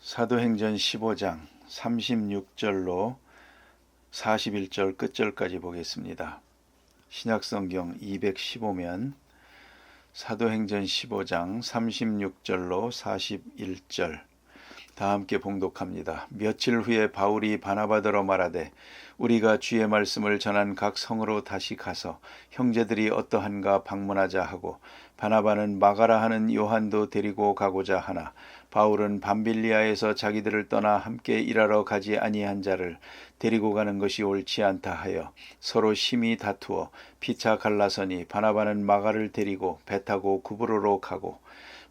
사도행전 15장 36절로 41절 끝절까지 보겠습니다. 신약성경 215면 사도행전 15장 36절로 41절 다 함께 봉독합니다. 며칠 후에 바울이 바나바더러 말하되 우리가 주의 말씀을 전한 각 성으로 다시 가서 형제들이 어떠한가 방문하자 하고 바나바는 마가라 하는 요한도 데리고 가고자 하나 바울은 밤빌리아에서 자기들을 떠나 함께 일하러 가지 아니한 자를 데리고 가는 것이 옳지 않다 하여 서로 심히 다투어 피차 갈라서니 바나바는 마가를 데리고 배 타고 구브로로 가고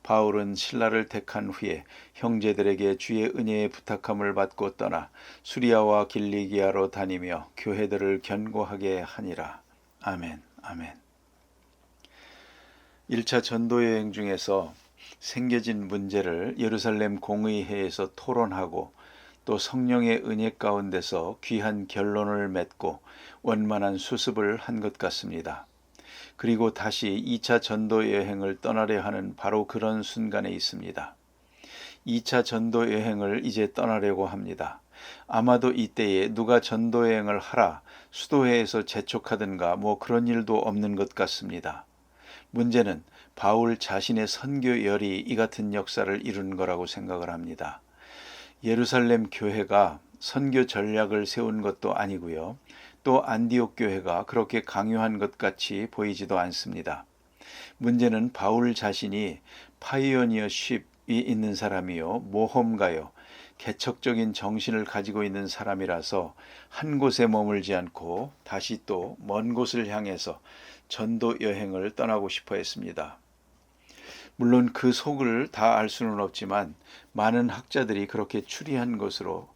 바울은 실라를 택한 후에 형제들에게 주의 은혜의 부탁함을 받고 떠나 수리아와 길리기아로 다니며 교회들을 견고하게 하니라. 아멘. 아멘. 1차 전도여행 중에서 생겨진 문제를 예루살렘 공의회에서 토론하고 또 성령의 은혜 가운데서 귀한 결론을 맺고 원만한 수습을 한 것 같습니다. 그리고 다시 2차 전도 여행을 떠나려 하는 바로 그런 순간에 있습니다. 2차 전도 여행을 이제 떠나려고 합니다. 아마도 이때에 누가 전도 여행을 하라 수도회에서 재촉하든가 그런 일도 없는 것 같습니다. 문제는 바울 자신의 선교열이 이 같은 역사를 이룬 거라고 생각을 합니다. 예루살렘 교회가 선교 전략을 세운 것도 아니고요. 또 안디옥 교회가 그렇게 강요한 것 같이 보이지도 않습니다. 문제는 바울 자신이 파이오니어십이 있는 사람이요, 모험가요, 개척적인 정신을 가지고 있는 사람이라서 한 곳에 머물지 않고 다시 또 먼 곳을 향해서 전도 여행을 떠나고 싶어 했습니다. 물론 그 속을 다 알 수는 없지만 많은 학자들이 그렇게 추리한 것으로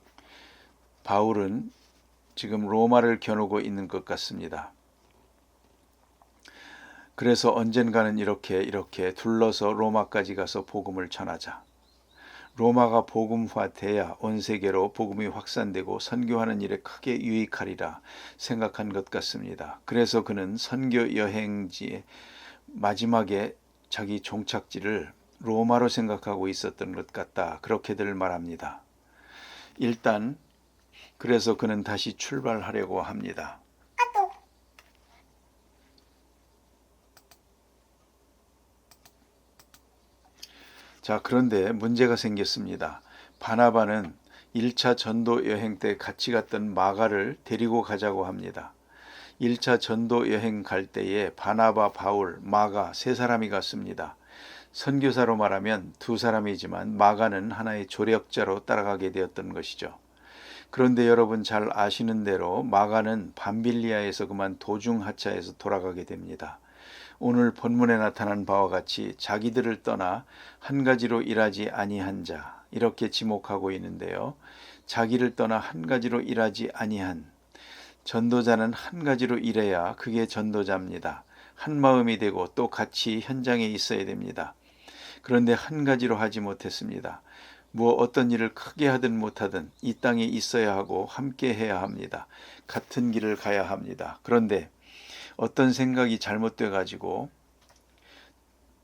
바울은 지금 로마를 겨누고 있는 것 같습니다. 그래서 언젠가는 이렇게 둘러서 로마까지 가서 복음을 전하자. 로마가 복음화돼야 온 세계로 복음이 확산되고 선교하는 일에 크게 유익하리라 생각한 것 같습니다. 그래서 그는 선교 여행지의 마지막에 자기 종착지를 로마로 생각하고 있었던 것 같다. 그렇게들 말합니다. 일단 그래서 그는 다시 출발하려고 합니다. 자, 그런데 문제가 생겼습니다. 바나바는 1차 전도 여행 때 같이 갔던 마가를 데리고 가자고 합니다. 1차 전도 여행 갈 때에 바나바, 바울, 마가 세 사람이 갔습니다. 선교사로 말하면 두 사람이지만 마가는 하나의 조력자로 따라가게 되었던 것이죠. 그런데 여러분 잘 아시는 대로 마가는 밤빌리아에서 그만 도중 하차해서 돌아가게 됩니다. 오늘 본문에 나타난 바와 같이 자기들을 떠나 한 가지로 일하지 아니한 자 이렇게 지목하고 있는데요. 자기를 떠나 한 가지로 일하지 아니한 전도자는 한 가지로 일해야 그게 전도자입니다. 한 마음이 되고 또 같이 현장에 있어야 됩니다. 그런데 한 가지로 하지 못했습니다. 어떤 일을 크게 하든 못하든 이 땅에 있어야 하고 함께 해야 합니다. 같은 길을 가야 합니다. 그런데 어떤 생각이 잘못돼 가지고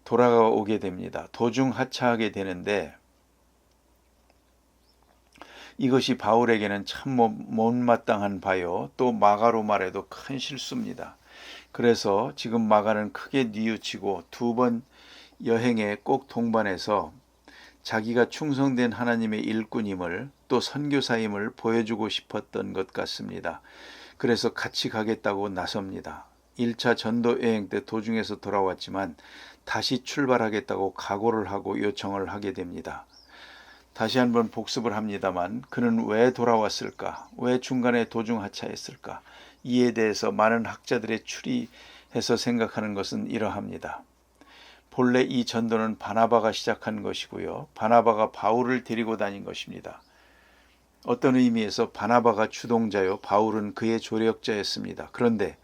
돌아오게 됩니다. 도중 하차하게 되는데 이것이 바울에게는 참 못마땅한 바요. 또 마가로 말해도 큰 실수입니다. 그래서 지금 마가는 크게 뉘우치고 두 번 여행에 꼭 동반해서 자기가 충성된 하나님의 일꾼임을 또 선교사임을 보여주고 싶었던 것 같습니다. 그래서 같이 가겠다고 나섭니다. 1차 전도 여행 때 도중에서 돌아왔지만 다시 출발하겠다고 각오를 하고 요청을 하게 됩니다. 다시 한번 복습을 합니다만 그는 왜 돌아왔을까? 왜 중간에 도중 하차했을까? 이에 대해서 많은 학자들의 추리해서 생각하는 것은 이러합니다. 본래 이 전도는 바나바가 시작한 것이고요. 바나바가 바울을 데리고 다닌 것입니다. 어떤 의미에서 바나바가 주동자요, 바울은 그의 조력자였습니다. 그런데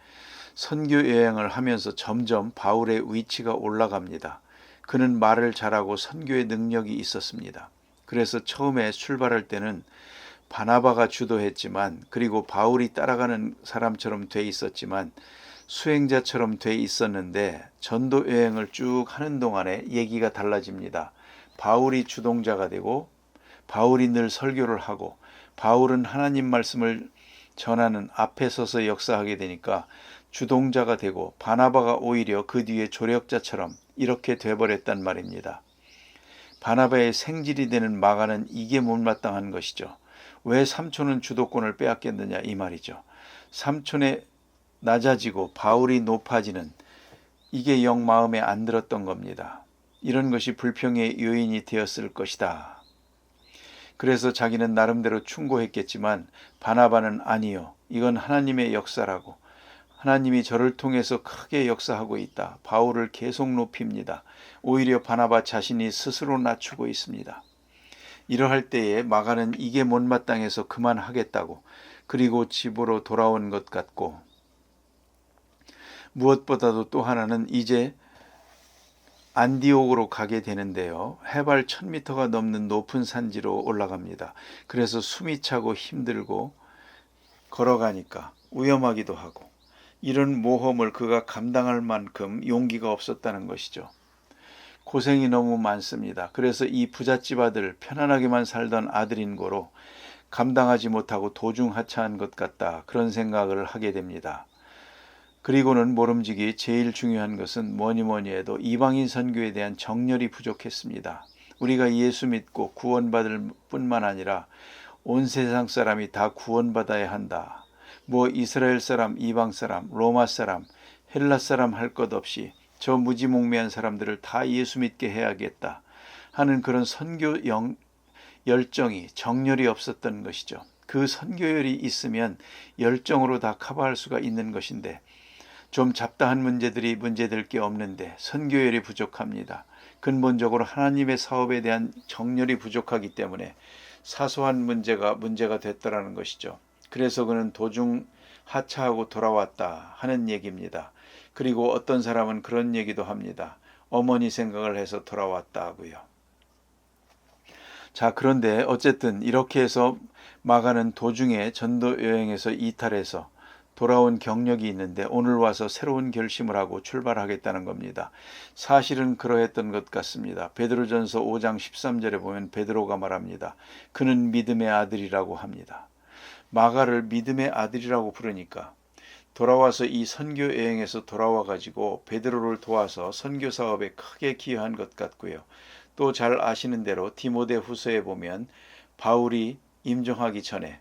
선교 여행을 하면서 점점 바울의 위치가 올라갑니다. 그는 말을 잘하고 선교의 능력이 있었습니다. 그래서 처음에 출발할 때는 바나바가 주도했지만 그리고 바울이 따라가는 사람처럼 돼 있었지만 수행자처럼 돼 있었는데 전도 여행을 쭉 하는 동안에 얘기가 달라집니다. 바울이 주동자가 되고 바울이 늘 설교를 하고 바울은 하나님 말씀을 전하는 앞에 서서 역사하게 되니까 주동자가 되고 바나바가 오히려 그 뒤에 조력자처럼 이렇게 돼버렸단 말입니다. 바나바의 생질이 되는 마가는 이게 못마땅한 것이죠. 왜 삼촌은 주도권을 빼앗겼느냐 이 말이죠. 삼촌의 낮아지고 바울이 높아지는 이게 영 마음에 안 들었던 겁니다. 이런 것이 불평의 요인이 되었을 것이다. 그래서 자기는 나름대로 충고했겠지만 바나바는 아니요. 이건 하나님의 역사라고. 하나님이 저를 통해서 크게 역사하고 있다. 바울을 계속 높입니다. 오히려 바나바 자신이 스스로 낮추고 있습니다. 이러할 때에 마가는 이게 못마땅해서 그만하겠다고 그리고 집으로 돌아온 것 같고 무엇보다도 또 하나는 이제 안디옥으로 가게 되는데요. 해발 1000m가 넘는 높은 산지로 올라갑니다. 그래서 숨이 차고 힘들고 걸어가니까 위험하기도 하고 이런 모험을 그가 감당할 만큼 용기가 없었다는 것이죠. 고생이 너무 많습니다. 그래서 이 부잣집 아들 편안하게만 살던 아들인 거로 감당하지 못하고 도중하차한 것 같다. 그런 생각을 하게 됩니다. 그리고는 모름지기 제일 중요한 것은 뭐니 해도 이방인 선교에 대한 정열이 부족했습니다. 우리가 예수 믿고 구원받을 뿐만 아니라 온 세상 사람이 다 구원받아야 한다. 뭐 이스라엘 사람, 이방 사람, 로마 사람, 헬라 사람 할 것 없이 저 무지몽매한 사람들을 다 예수 믿게 해야겠다 하는 그런 선교 열정이 정열이 없었던 것이죠. 그 선교열이 있으면 열정으로 다 커버할 수가 있는 것인데 좀 잡다한 문제들이 문제될 게 없는데 선교열이 부족합니다. 근본적으로 하나님의 사업에 대한 정열이 부족하기 때문에 사소한 문제가 됐다라는 것이죠. 그래서 그는 도중 하차하고 돌아왔다 하는 얘기입니다. 그리고 어떤 사람은 그런 얘기도 합니다. 어머니 생각을 해서 돌아왔다 하고요. 자, 그런데 어쨌든 이렇게 해서 마가는 도중에 전도 여행에서 이탈해서 돌아온 경력이 있는데 오늘 와서 새로운 결심을 하고 출발하겠다는 겁니다. 사실은 그러했던 것 같습니다. 베드로전서 5장 13절에 보면 베드로가 말합니다. 그는 믿음의 아들이라고 합니다. 마가를 믿음의 아들이라고 부르니까 돌아와서 이 선교 여행에서 돌아와 가지고 베드로를 도와서 선교 사업에 크게 기여한 것 같고요. 또 잘 아시는 대로 디모데 후서에 보면 바울이 임종하기 전에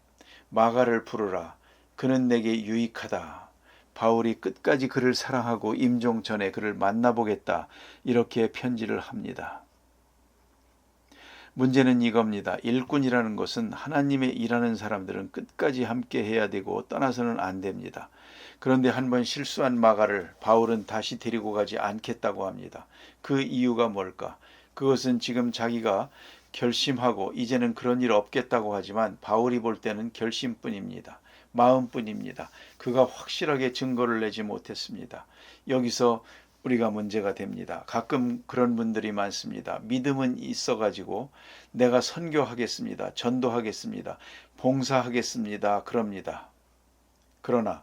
마가를 부르라. 그는 내게 유익하다. 바울이 끝까지 그를 사랑하고 임종 전에 그를 만나보겠다. 이렇게 편지를 합니다. 문제는 이겁니다. 일꾼이라는 것은 하나님의 일하는 사람들은 끝까지 함께 해야 되고 떠나서는 안 됩니다. 그런데 한번 실수한 마가를 바울은 다시 데리고 가지 않겠다고 합니다. 그 이유가 뭘까? 그것은 지금 자기가 결심하고 이제는 그런 일 없겠다고 하지만 바울이 볼 때는 결심뿐입니다. 마음뿐입니다. 그가 확실하게 증거를 내지 못했습니다. 여기서 우리가 문제가 됩니다. 가끔 그런 분들이 많습니다. 믿음은 있어가지고 내가 선교하겠습니다. 전도하겠습니다. 봉사하겠습니다. 그럽니다. 그러나